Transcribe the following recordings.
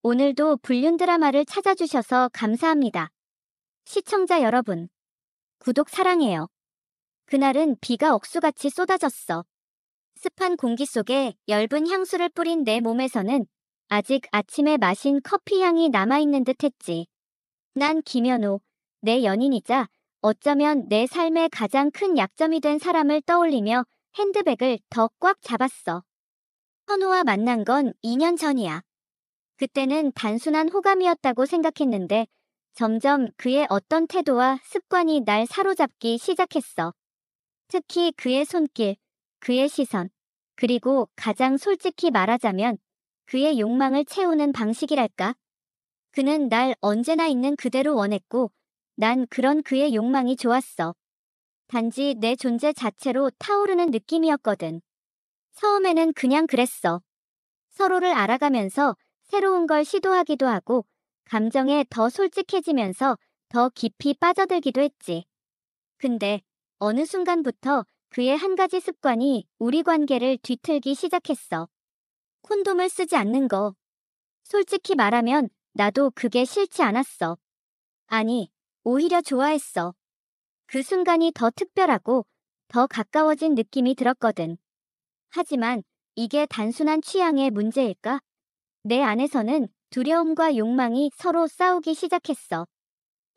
오늘도 불륜 드라마를 찾아주셔서 감사합니다. 시청자 여러분, 구독 사랑해요. 그날은 비가 억수같이 쏟아졌어. 습한 공기 속에 엷은 향수를 뿌린 내 몸에서는 아직 아침에 마신 커피 향이 남아있는 듯 했지. 난 김현우, 내 연인이자 어쩌면 내 삶의 가장 큰 약점이 된 사람을 떠올리며 핸드백을 더 꽉 잡았어. 현우와 만난 건 2년 전이야. 그때는 단순한 호감이었다고 생각했는데 점점 그의 어떤 태도와 습관이 날 사로잡기 시작했어. 특히 그의 손길, 그의 시선, 그리고 가장 솔직히 말하자면 그의 욕망을 채우는 방식이랄까? 그는 날 언제나 있는 그대로 원했고 난 그런 그의 욕망이 좋았어. 단지 내 존재 자체로 타오르는 느낌이었거든. 처음에는 그냥 그랬어. 서로를 알아가면서 새로운 걸 시도하기도 하고 감정에 더 솔직해지면서 더 깊이 빠져들기도 했지. 근데 어느 순간부터 그의 한 가지 습관이 우리 관계를 뒤틀기 시작했어. 콘돔을 쓰지 않는 거. 솔직히 말하면 나도 그게 싫지 않았어. 아니, 오히려 좋아했어. 그 순간이 더 특별하고 더 가까워진 느낌이 들었거든. 하지만 이게 단순한 취향의 문제일까? 내 안에서는 두려움과 욕망이 서로 싸우기 시작했어.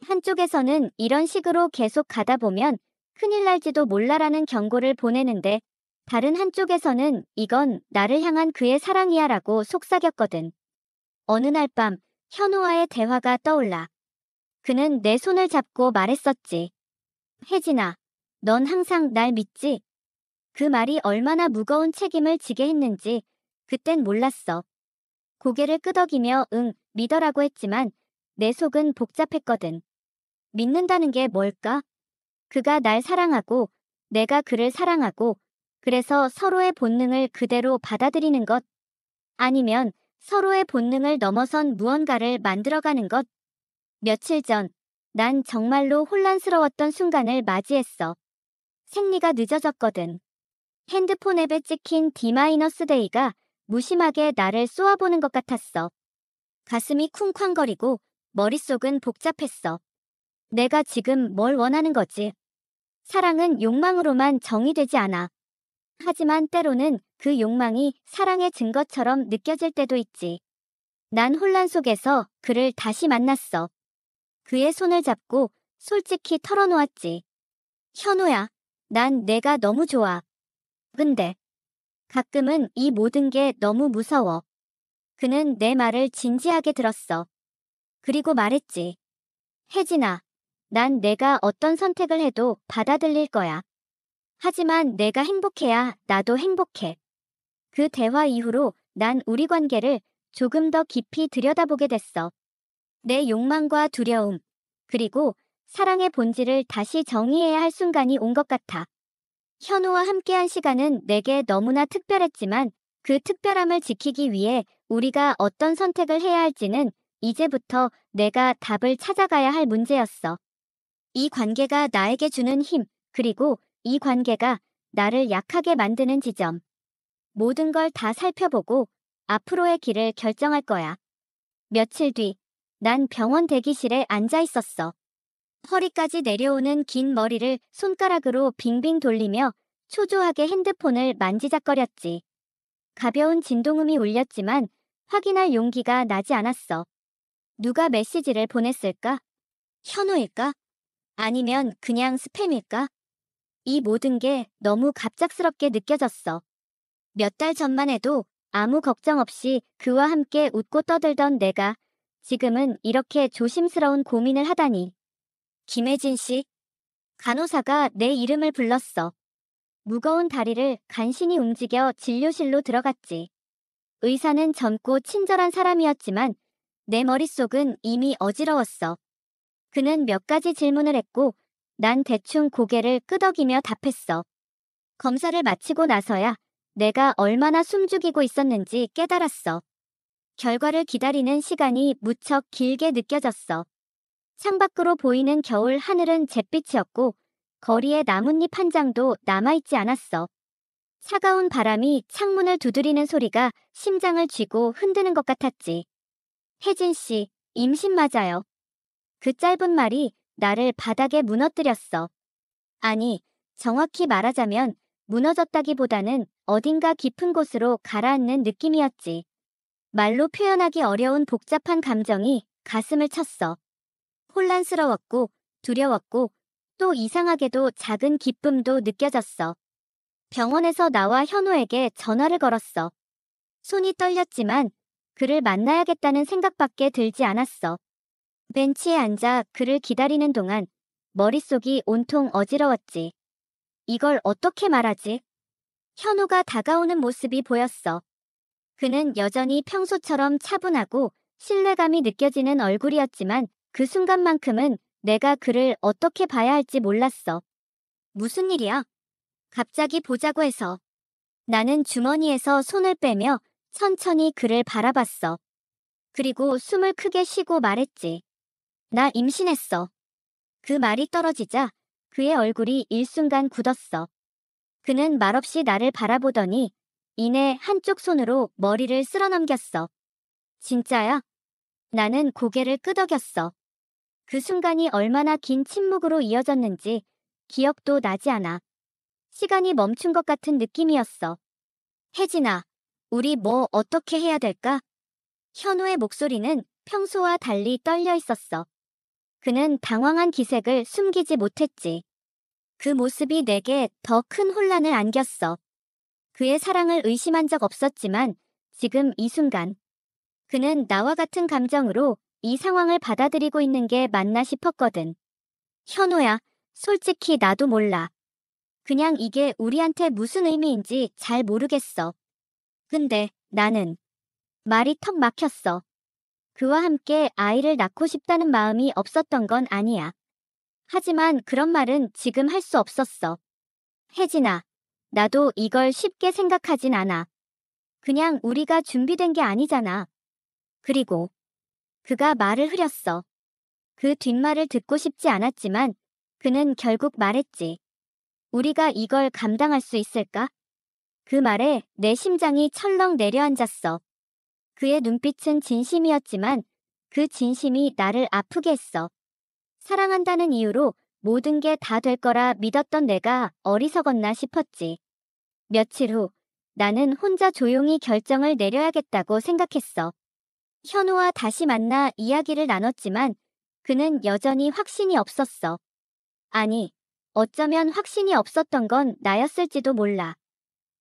한쪽에서는 이런 식으로 계속 가다 보면 큰일 날지도 몰라라는 경고를 보내는데 다른 한쪽에서는 이건 나를 향한 그의 사랑이야 라고 속삭였거든. 어느 날 밤 현우와의 대화가 떠올라. 그는 내 손을 잡고 말했었지. 혜진아, 넌 항상 날 믿지? 그 말이 얼마나 무거운 책임을 지게 했는지 그땐 몰랐어. 고개를 끄덕이며 응, 믿어라고 했지만 내 속은 복잡했거든. 믿는다는 게 뭘까? 그가 날 사랑하고 내가 그를 사랑하고 그래서 서로의 본능을 그대로 받아들이는 것 아니면 서로의 본능을 넘어선 무언가를 만들어가는 것. 며칠 전 난 정말로 혼란스러웠던 순간을 맞이했어. 생리가 늦어졌거든. 핸드폰 앱에 찍힌 D-데이가 무심하게 나를 쏘아보는 것 같았어. 가슴이 쿵쾅거리고 머릿속은 복잡했어. 내가 지금 뭘 원하는 거지? 사랑은 욕망으로만 정의되지 않아. 하지만 때로는 그 욕망이 사랑의 증거처럼 느껴질 때도 있지. 난 혼란 속에서 그를 다시 만났어. 그의 손을 잡고 솔직히 털어놓았지. 현우야, 난 내가 너무 좋아. 근데 가끔은 이 모든 게 너무 무서워. 그는 내 말을 진지하게 들었어. 그리고 말했지. 혜진아, 난 내가 어떤 선택을 해도 받아들일 거야. 하지만 내가 행복해야 나도 행복해. 그 대화 이후로 난 우리 관계를 조금 더 깊이 들여다보게 됐어. 내 욕망과 두려움, 그리고 사랑의 본질을 다시 정의해야 할 순간이 온 것 같아. 현우와 함께한 시간은 내게 너무나 특별했지만 그 특별함을 지키기 위해 우리가 어떤 선택을 해야 할지는 이제부터 내가 답을 찾아가야 할 문제였어. 이 관계가 나에게 주는 힘, 그리고 이 관계가 나를 약하게 만드는 지점. 모든 걸 다 살펴보고 앞으로의 길을 결정할 거야. 며칠 뒤, 난 병원 대기실에 앉아 있었어. 허리까지 내려오는 긴 머리를 손가락으로 빙빙 돌리며 초조하게 핸드폰을 만지작거렸지. 가벼운 진동음이 울렸지만 확인할 용기가 나지 않았어. 누가 메시지를 보냈을까? 현우일까? 아니면 그냥 스팸일까? 이 모든 게 너무 갑작스럽게 느껴졌어. 몇 달 전만 해도 아무 걱정 없이 그와 함께 웃고 떠들던 내가 지금은 이렇게 조심스러운 고민을 하다니. 김혜진 씨? 간호사가 내 이름을 불렀어. 무거운 다리를 간신히 움직여 진료실로 들어갔지. 의사는 젊고 친절한 사람이었지만 내 머릿속은 이미 어지러웠어. 그는 몇 가지 질문을 했고 난 대충 고개를 끄덕이며 답했어. 검사를 마치고 나서야 내가 얼마나 숨죽이고 있었는지 깨달았어. 결과를 기다리는 시간이 무척 길게 느껴졌어. 창밖으로 보이는 겨울 하늘은 잿빛이었고 거리에 나뭇잎 한 장도 남아있지 않았어. 차가운 바람이 창문을 두드리는 소리가 심장을 쥐고 흔드는 것 같았지. 혜진 씨, 임신 맞아요. 그 짧은 말이 나를 바닥에 무너뜨렸어. 아니, 정확히 말하자면 무너졌다기보다는 어딘가 깊은 곳으로 가라앉는 느낌이었지. 말로 표현하기 어려운 복잡한 감정이 가슴을 쳤어. 혼란스러웠고, 두려웠고, 또 이상하게도 작은 기쁨도 느껴졌어. 병원에서 나와 현우에게 전화를 걸었어. 손이 떨렸지만 그를 만나야겠다는 생각밖에 들지 않았어. 벤치에 앉아 그를 기다리는 동안 머릿속이 온통 어지러웠지. 이걸 어떻게 말하지? 현우가 다가오는 모습이 보였어. 그는 여전히 평소처럼 차분하고 신뢰감이 느껴지는 얼굴이었지만 그 순간만큼은 내가 그를 어떻게 봐야 할지 몰랐어. 무슨 일이야? 갑자기 보자고 해서. 나는 주머니에서 손을 빼며 천천히 그를 바라봤어. 그리고 숨을 크게 쉬고 말했지. 나 임신했어. 그 말이 떨어지자 그의 얼굴이 일순간 굳었어. 그는 말없이 나를 바라보더니 이내 한쪽 손으로 머리를 쓸어넘겼어. 진짜야? 나는 고개를 끄덕였어. 그 순간이 얼마나 긴 침묵으로 이어졌는지 기억도 나지 않아. 시간이 멈춘 것 같은 느낌이었어. 혜진아, 우리 뭐 어떻게 해야 될까? 현우의 목소리는 평소와 달리 떨려 있었어. 그는 당황한 기색을 숨기지 못했지. 그 모습이 내게 더 큰 혼란을 안겼어. 그의 사랑을 의심한 적 없었지만 지금 이 순간 그는 나와 같은 감정으로 이 상황을 받아들이고 있는 게 맞나 싶었거든. 현우야, 솔직히 나도 몰라. 그냥 이게 우리한테 무슨 의미인지 잘 모르겠어. 근데 나는 말이 턱 막혔어. 그와 함께 아이를 낳고 싶다는 마음이 없었던 건 아니야. 하지만 그런 말은 지금 할 수 없었어. 혜진아, 나도 이걸 쉽게 생각하진 않아. 그냥 우리가 준비된 게 아니잖아. 그리고 그가 말을 흐렸어. 그 뒷말을 듣고 싶지 않았지만 그는 결국 말했지. 우리가 이걸 감당할 수 있을까? 그 말에 내 심장이 철렁 내려앉았어. 그의 눈빛은 진심이었지만 그 진심이 나를 아프게 했어. 사랑한다는 이유로 모든 게 다 될 거라 믿었던 내가 어리석었나 싶었지. 며칠 후 나는 혼자 조용히 결정을 내려야겠다고 생각했어. 현우와 다시 만나 이야기를 나눴지만 그는 여전히 확신이 없었어. 아니, 어쩌면 확신이 없었던 건 나였을지도 몰라.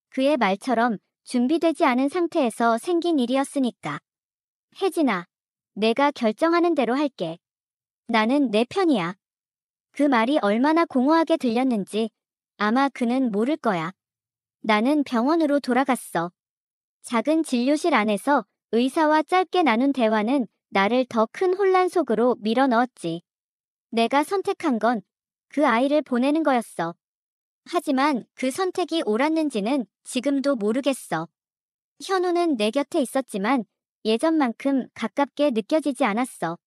그의 말처럼 준비되지 않은 상태에서 생긴 일이었으니까. 혜진아, 내가 결정하는 대로 할게. 나는 내 편이야. 그 말이 얼마나 공허하게 들렸는지 아마 그는 모를 거야. 나는 병원으로 돌아갔어. 작은 진료실 안에서 의사와 짧게 나눈 대화는 나를 더 큰 혼란 속으로 밀어넣었지. 내가 선택한 건 그 아이를 보내는 거였어. 하지만 그 선택이 옳았는지는 지금도 모르겠어. 현우는 내 곁에 있었지만 예전만큼 가깝게 느껴지지 않았어.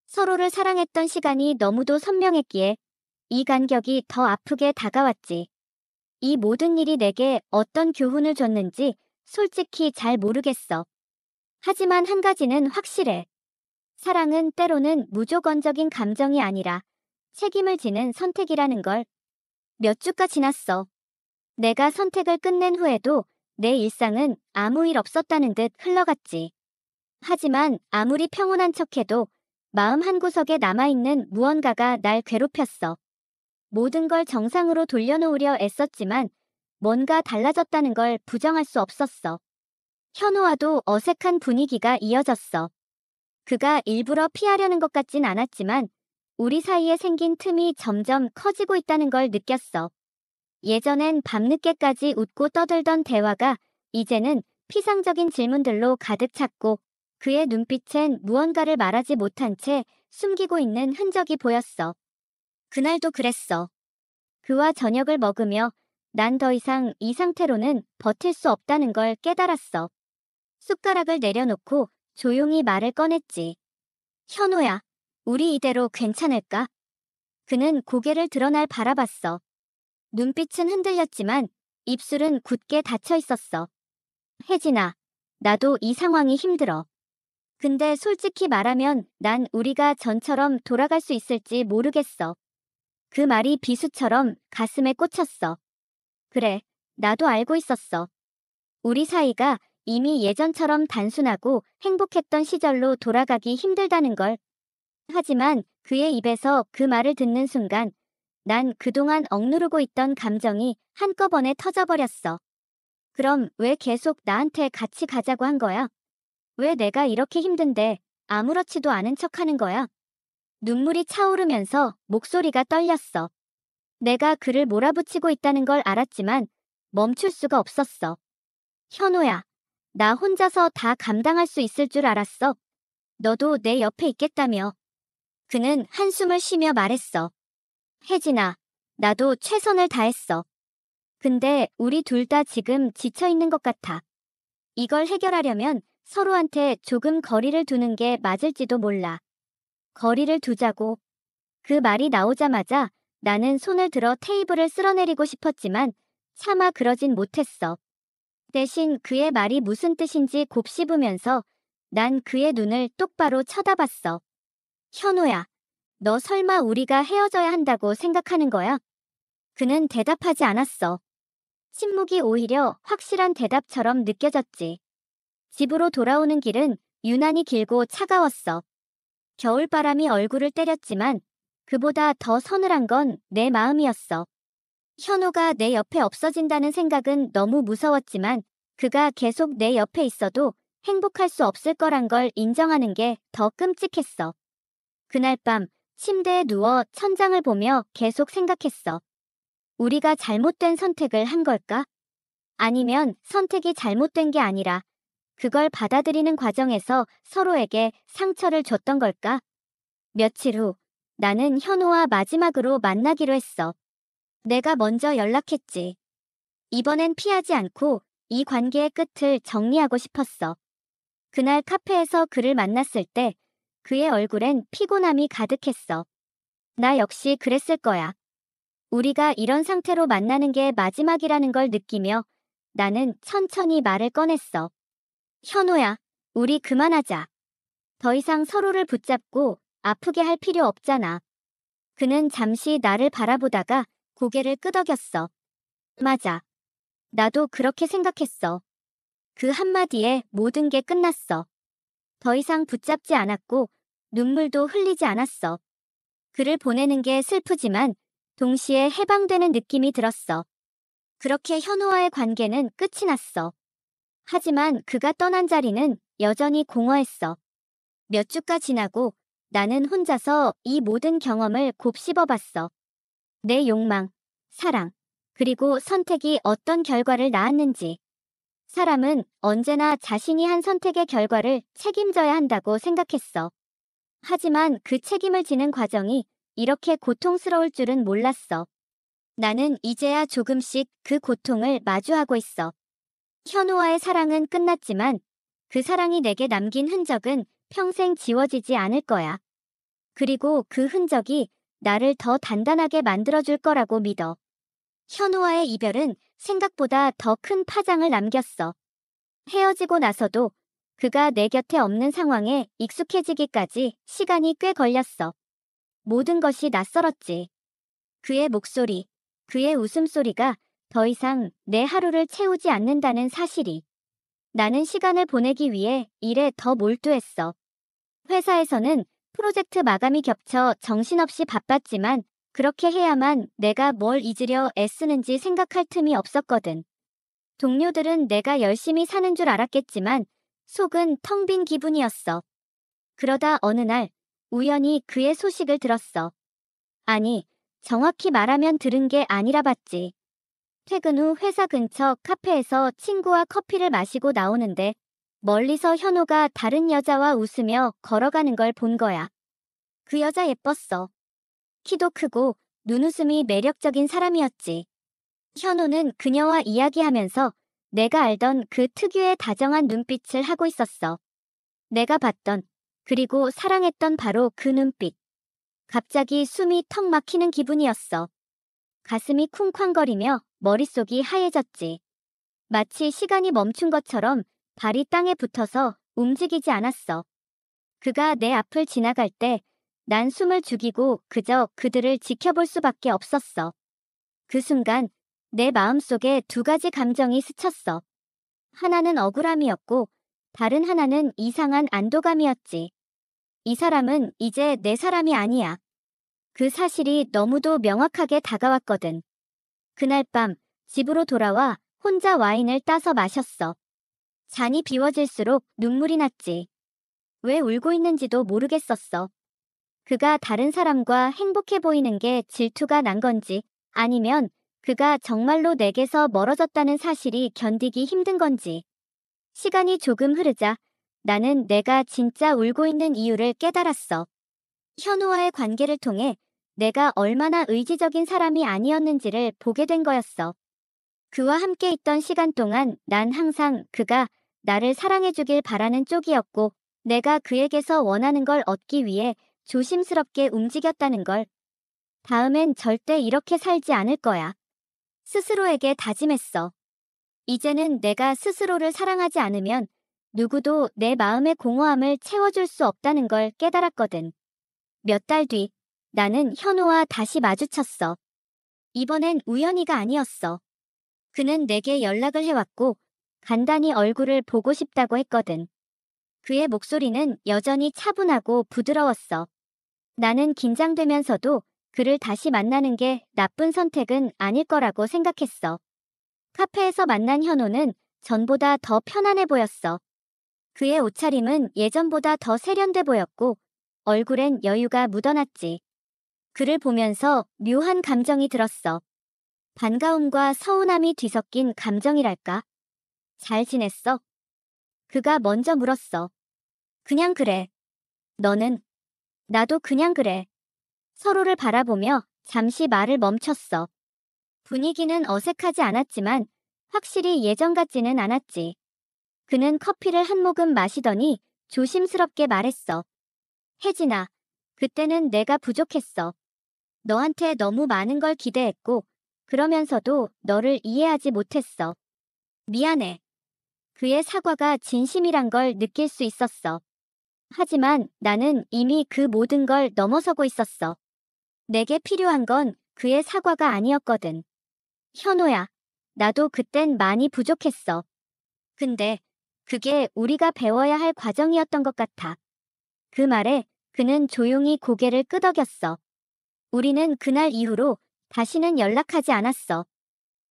서로를 사랑했던 시간이 너무도 선명했기에 이 간격이 더 아프게 다가왔지. 이 모든 일이 내게 어떤 교훈을 줬는지 솔직히 잘 모르겠어. 하지만 한 가지는 확실해. 사랑은 때로는 무조건적인 감정이 아니라 책임을 지는 선택이라는 걸. 몇 주가 지났어. 내가 선택을 끝낸 후에도 내 일상은 아무 일 없었다는 듯 흘러갔지. 하지만 아무리 평온한 척해도 마음 한구석에 남아있는 무언가가 날 괴롭혔어. 모든 걸 정상으로 돌려놓으려 애썼지만 뭔가 달라졌다는 걸 부정할 수 없었어. 현우와도 어색한 분위기가 이어졌어. 그가 일부러 피하려는 것 같진 않았지만 우리 사이에 생긴 틈이 점점 커지고 있다는 걸 느꼈어. 예전엔 밤늦게까지 웃고 떠들던 대화가 이제는 피상적인 질문들로 가득 찼고 그의 눈빛엔 무언가를 말하지 못한 채 숨기고 있는 흔적이 보였어. 그날도 그랬어. 그와 저녁을 먹으며 난 더 이상 이 상태로는 버틸 수 없다는 걸 깨달았어. 숟가락을 내려놓고 조용히 말을 꺼냈지. 현우야, 우리 이대로 괜찮을까? 그는 고개를 들어 날 바라봤어. 눈빛은 흔들렸지만 입술은 굳게 닫혀 있었어. 혜진아, 나도 이 상황이 힘들어. 근데 솔직히 말하면 난 우리가 전처럼 돌아갈 수 있을지 모르겠어. 그 말이 비수처럼 가슴에 꽂혔어. 그래, 나도 알고 있었어. 우리 사이가 이미 예전처럼 단순하고 행복했던 시절로 돌아가기 힘들다는 걸. 하지만 그의 입에서 그 말을 듣는 순간 난 그동안 억누르고 있던 감정이 한꺼번에 터져버렸어. 그럼 왜 계속 나한테 같이 가자고 한 거야? 왜 내가 이렇게 힘든데 아무렇지도 않은 척 하는 거야? 눈물이 차오르면서 목소리가 떨렸어. 내가 그를 몰아붙이고 있다는 걸 알았지만 멈출 수가 없었어. 현우야, 나 혼자서 다 감당할 수 있을 줄 알았어. 너도 내 옆에 있겠다며. 그는 한숨을 쉬며 말했어. 혜진아, 나도 최선을 다했어. 근데 우리 둘 다 지금 지쳐 있는 것 같아. 이걸 해결하려면 서로한테 조금 거리를 두는 게 맞을지도 몰라. 거리를 두자고. 그 말이 나오자마자 나는 손을 들어 테이블을 쓸어내리고 싶었지만 차마 그러진 못했어. 대신 그의 말이 무슨 뜻인지 곱씹으면서 난 그의 눈을 똑바로 쳐다봤어. 현우야, 너 설마 우리가 헤어져야 한다고 생각하는 거야? 그는 대답하지 않았어. 침묵이 오히려 확실한 대답처럼 느껴졌지. 집으로 돌아오는 길은 유난히 길고 차가웠어. 겨울바람이 얼굴을 때렸지만 그보다 더 서늘한 건 내 마음이었어. 현우가 내 옆에 없어진다는 생각은 너무 무서웠지만 그가 계속 내 옆에 있어도 행복할 수 없을 거란 걸 인정하는 게 더 끔찍했어. 그날 밤 침대에 누워 천장을 보며 계속 생각했어. 우리가 잘못된 선택을 한 걸까? 아니면 선택이 잘못된 게 아니라 그걸 받아들이는 과정에서 서로에게 상처를 줬던 걸까? 며칠 후 나는 현우와 마지막으로 만나기로 했어. 내가 먼저 연락했지. 이번엔 피하지 않고 이 관계의 끝을 정리하고 싶었어. 그날 카페에서 그를 만났을 때 그의 얼굴엔 피곤함이 가득했어. 나 역시 그랬을 거야. 우리가 이런 상태로 만나는 게 마지막이라는 걸 느끼며 나는 천천히 말을 꺼냈어. 현우야, 우리 그만하자. 더 이상 서로를 붙잡고 아프게 할 필요 없잖아. 그는 잠시 나를 바라보다가 고개를 끄덕였어. 맞아. 나도 그렇게 생각했어. 그 한마디에 모든 게 끝났어. 더 이상 붙잡지 않았고 눈물도 흘리지 않았어. 그를 보내는 게 슬프지만 동시에 해방되는 느낌이 들었어. 그렇게 현우와의 관계는 끝이 났어. 하지만 그가 떠난 자리는 여전히 공허했어. 몇 주가 지나고 나는 혼자서 이 모든 경험을 곱씹어봤어. 내 욕망, 사랑, 그리고 선택이 어떤 결과를 낳았는지. 사람은 언제나 자신이 한 선택의 결과를 책임져야 한다고 생각했어. 하지만 그 책임을 지는 과정이 이렇게 고통스러울 줄은 몰랐어. 나는 이제야 조금씩 그 고통을 마주하고 있어. 현우와의 사랑은 끝났지만 그 사랑이 내게 남긴 흔적은 평생 지워지지 않을 거야. 그리고 그 흔적이 나를 더 단단하게 만들어줄 거라고 믿어. 현우와의 이별은 생각보다 더 큰 파장을 남겼어. 헤어지고 나서도 그가 내 곁에 없는 상황에 익숙해지기까지 시간이 꽤 걸렸어. 모든 것이 낯설었지. 그의 목소리, 그의 웃음소리가 더 이상 내 하루를 채우지 않는다는 사실이. 나는 시간을 보내기 위해 일에 더 몰두했어. 회사에서는 프로젝트 마감이 겹쳐 정신없이 바빴지만 그렇게 해야만 내가 뭘 잊으려 애쓰는지 생각할 틈이 없었거든. 동료들은 내가 열심히 사는 줄 알았겠지만 속은 텅 빈 기분이었어. 그러다 어느 날 우연히 그의 소식을 들었어. 아니, 정확히 말하면 들은 게 아니라 봤지. 퇴근 후 회사 근처 카페에서 친구와 커피를 마시고 나오는데 멀리서 현우가 다른 여자와 웃으며 걸어가는 걸 본 거야. 그 여자 예뻤어. 키도 크고 눈웃음이 매력적인 사람이었지. 현우는 그녀와 이야기하면서 내가 알던 그 특유의 다정한 눈빛을 하고 있었어. 내가 봤던, 그리고 사랑했던 바로 그 눈빛. 갑자기 숨이 턱 막히는 기분이었어. 가슴이 쿵쾅거리며 머릿속이 하얘졌지. 마치 시간이 멈춘 것처럼 발이 땅에 붙어서 움직이지 않았어. 그가 내 앞을 지나갈 때 난 숨을 죽이고 그저 그들을 지켜볼 수밖에 없었어. 그 순간 내 마음속에 두 가지 감정이 스쳤어. 하나는 억울함이었고 다른 하나는 이상한 안도감이었지. 이 사람은 이제 내 사람이 아니야. 그 사실이 너무도 명확하게 다가왔거든. 그날 밤 집으로 돌아와 혼자 와인을 따서 마셨어. 잔이 비워질수록 눈물이 났지. 왜 울고 있는지도 모르겠었어. 그가 다른 사람과 행복해 보이는 게 질투가 난 건지, 아니면 그가 정말로 내게서 멀어졌다는 사실이 견디기 힘든 건지. 시간이 조금 흐르자 나는 내가 진짜 울고 있는 이유를 깨달았어. 현우와의 관계를 통해 내가 얼마나 의지적인 사람이 아니었는지를 보게 된 거였어. 그와 함께 있던 시간 동안 난 항상 그가 나를 사랑해주길 바라는 쪽이었고, 내가 그에게서 원하는 걸 얻기 위해 조심스럽게 움직였다는 걸. 다음엔 절대 이렇게 살지 않을 거야. 스스로에게 다짐했어. 이제는 내가 스스로를 사랑하지 않으면 누구도 내 마음의 공허함을 채워줄 수 없다는 걸 깨달았거든. 몇 달 뒤, 나는 현우와 다시 마주쳤어. 이번엔 우연히가 아니었어. 그는 내게 연락을 해왔고, 간단히 얼굴을 보고 싶다고 했거든. 그의 목소리는 여전히 차분하고 부드러웠어. 나는 긴장되면서도 그를 다시 만나는 게 나쁜 선택은 아닐 거라고 생각했어. 카페에서 만난 현우는 전보다 더 편안해 보였어. 그의 옷차림은 예전보다 더 세련돼 보였고, 얼굴엔 여유가 묻어났지. 그를 보면서 묘한 감정이 들었어. 반가움과 서운함이 뒤섞인 감정이랄까? 잘 지냈어? 그가 먼저 물었어. 그냥 그래. 너는? 나도 그냥 그래. 서로를 바라보며 잠시 말을 멈췄어. 분위기는 어색하지 않았지만 확실히 예전 같지는 않았지. 그는 커피를 한 모금 마시더니 조심스럽게 말했어. 혜진아, 그때는 내가 부족했어. 너한테 너무 많은 걸 기대했고, 그러면서도 너를 이해하지 못했어. 미안해. 그의 사과가 진심이란 걸 느낄 수 있었어. 하지만 나는 이미 그 모든 걸 넘어서고 있었어. 내게 필요한 건 그의 사과가 아니었거든. 현호야, 나도 그땐 많이 부족했어. 근데 그게 우리가 배워야 할 과정이었던 것 같아. 그 말에 그는 조용히 고개를 끄덕였어. 우리는 그날 이후로 다시는 연락하지 않았어.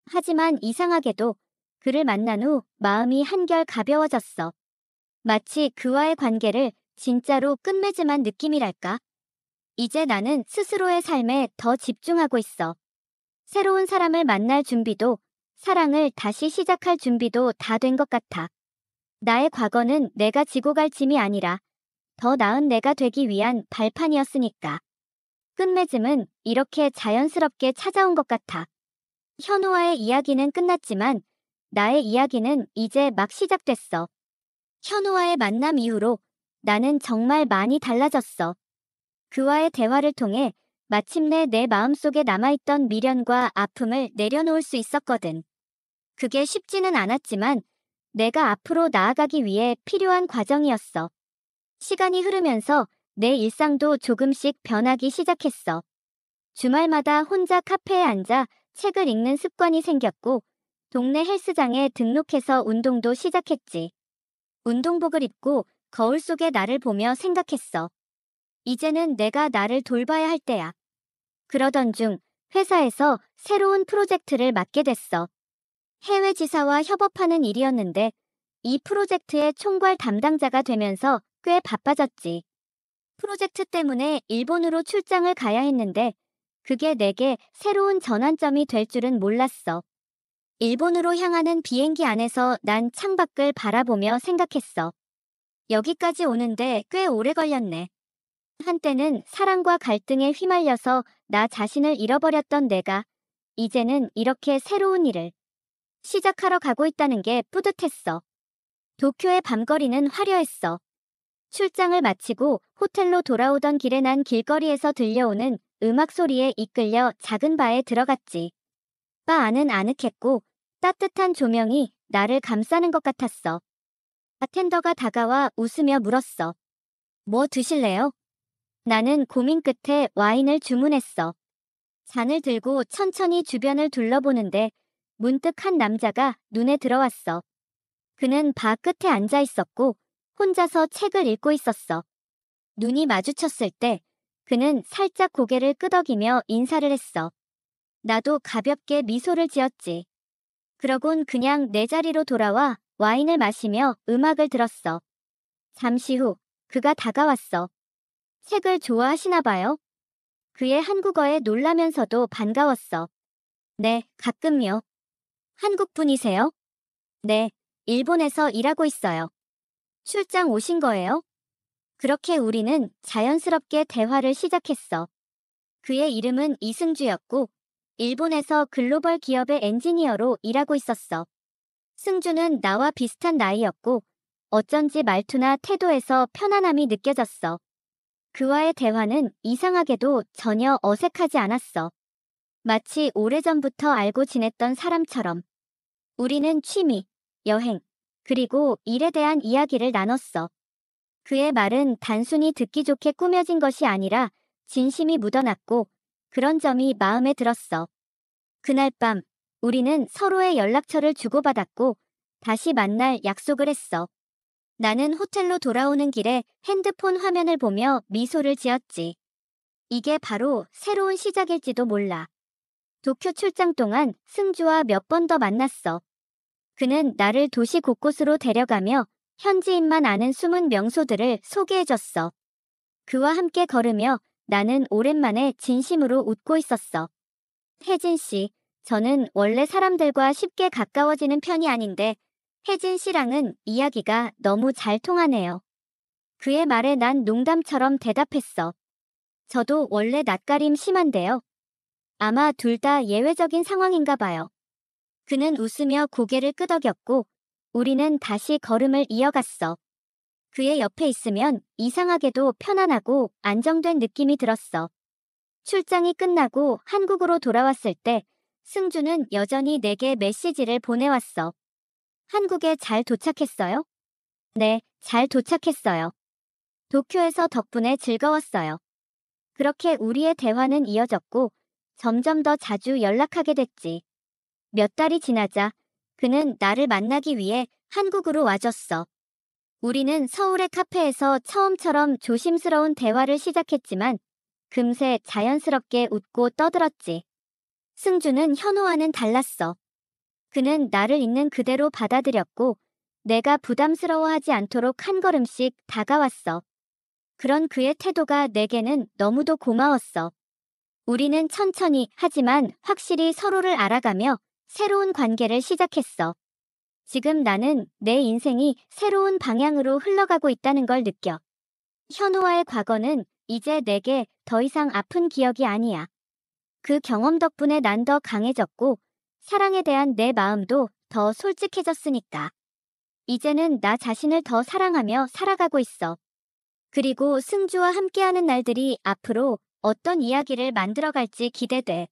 하지만 이상하게도 그를 만난 후 마음이 한결 가벼워졌어. 마치 그와의 관계를 진짜로 끝맺음한 느낌이랄까? 이제 나는 스스로의 삶에 더 집중하고 있어. 새로운 사람을 만날 준비도, 사랑을 다시 시작할 준비도 다 된 것 같아. 나의 과거는 내가 지고 갈 짐이 아니라 더 나은 내가 되기 위한 발판이었으니까. 끝맺음은 이렇게 자연스럽게 찾아온 것 같아. 현우와의 이야기는 끝났지만 나의 이야기는 이제 막 시작됐어. 현우와의 만남 이후로 나는 정말 많이 달라졌어. 그와의 대화를 통해 마침내 내 마음속에 남아있던 미련과 아픔을 내려놓을 수 있었거든. 그게 쉽지는 않았지만 내가 앞으로 나아가기 위해 필요한 과정이었어. 시간이 흐르면서 내 일상도 조금씩 변하기 시작했어. 주말마다 혼자 카페에 앉아 책을 읽는 습관이 생겼고, 동네 헬스장에 등록해서 운동도 시작했지. 운동복을 입고 거울 속의 나를 보며 생각했어. 이제는 내가 나를 돌봐야 할 때야. 그러던 중 회사에서 새로운 프로젝트를 맡게 됐어. 해외 지사와 협업하는 일이었는데 이 프로젝트의 총괄 담당자가 되면서 꽤 바빠졌지. 프로젝트 때문에 일본으로 출장을 가야 했는데 그게 내게 새로운 전환점이 될 줄은 몰랐어. 일본으로 향하는 비행기 안에서 난 창밖을 바라보며 생각했어. 여기까지 오는데 꽤 오래 걸렸네. 한때는 사랑과 갈등에 휘말려서 나 자신을 잃어버렸던 내가 이제는 이렇게 새로운 일을 시작하러 가고 있다는 게 뿌듯했어. 도쿄의 밤거리는 화려했어. 출장을 마치고 호텔로 돌아오던 길에 난 길거리에서 들려오는 음악 소리에 이끌려 작은 바에 들어갔지. 바 안은 아늑했고 따뜻한 조명이 나를 감싸는 것 같았어. 바텐더가 다가와 웃으며 물었어. 뭐 드실래요? 나는 고민 끝에 와인을 주문했어. 잔을 들고 천천히 주변을 둘러보는데 문득 한 남자가 눈에 들어왔어. 그는 바 끝에 앉아 있었고 혼자서 책을 읽고 있었어. 눈이 마주쳤을 때 그는 살짝 고개를 끄덕이며 인사를 했어. 나도 가볍게 미소를 지었지. 그러곤 그냥 내 자리로 돌아와 와인을 마시며 음악을 들었어. 잠시 후 그가 다가왔어. 책을 좋아하시나 봐요? 그의 한국어에 놀라면서도 반가웠어. 네, 가끔요. 한국 분이세요? 네, 일본에서 일하고 있어요. 출장 오신 거예요? 그렇게 우리는 자연스럽게 대화를 시작했어. 그의 이름은 이승주였고, 일본에서 글로벌 기업의 엔지니어로 일하고 있었어. 승주는 나와 비슷한 나이였고, 어쩐지 말투나 태도에서 편안함이 느껴졌어. 그와의 대화는 이상하게도 전혀 어색하지 않았어. 마치 오래전부터 알고 지냈던 사람처럼. 우리는 취미, 여행, 그리고 일에 대한 이야기를 나눴어. 그의 말은 단순히 듣기 좋게 꾸며진 것이 아니라 진심이 묻어났고 그런 점이 마음에 들었어. 그날 밤, 우리는 서로의 연락처를 주고받았고 다시 만날 약속을 했어. 나는 호텔로 돌아오는 길에 핸드폰 화면을 보며 미소를 지었지. 이게 바로 새로운 시작일지도 몰라. 도쿄 출장 동안 승주와 몇 번 더 만났어. 그는 나를 도시 곳곳으로 데려가며 현지인만 아는 숨은 명소들을 소개해줬어. 그와 함께 걸으며 나는 오랜만에 진심으로 웃고 있었어. 혜진 씨, 저는 원래 사람들과 쉽게 가까워지는 편이 아닌데 혜진 씨랑은 이야기가 너무 잘 통하네요. 그의 말에 난 농담처럼 대답했어. 저도 원래 낯가림 심한데요. 아마 둘 다 예외적인 상황인가 봐요. 그는 웃으며 고개를 끄덕였고 우리는 다시 걸음을 이어갔어. 그의 옆에 있으면 이상하게도 편안하고 안정된 느낌이 들었어. 출장이 끝나고 한국으로 돌아왔을 때 승주는 여전히 내게 메시지를 보내왔어. 한국에 잘 도착했어요? 네, 잘 도착했어요. 도쿄에서 덕분에 즐거웠어요. 그렇게 우리의 대화는 이어졌고 점점 더 자주 연락하게 됐지. 몇 달이 지나자 그는 나를 만나기 위해 한국으로 와줬어. 우리는 서울의 카페에서 처음처럼 조심스러운 대화를 시작했지만 금세 자연스럽게 웃고 떠들었지. 승주는 현우와는 달랐어. 그는 나를 있는 그대로 받아들였고 내가 부담스러워하지 않도록 한 걸음씩 다가왔어. 그런 그의 태도가 내게는 너무도 고마웠어. 우리는 천천히 하지만 확실히 서로를 알아가며 새로운 관계를 시작했어. 지금 나는 내 인생이 새로운 방향으로 흘러가고 있다는 걸 느껴. 현우와의 과거는 이제 내게 더 이상 아픈 기억이 아니야. 그 경험 덕분에 난 더 강해졌고 사랑에 대한 내 마음도 더 솔직해졌으니까. 이제는 나 자신을 더 사랑하며 살아가고 있어. 그리고 승주와 함께하는 날들이 앞으로 어떤 이야기를 만들어갈지 기대돼.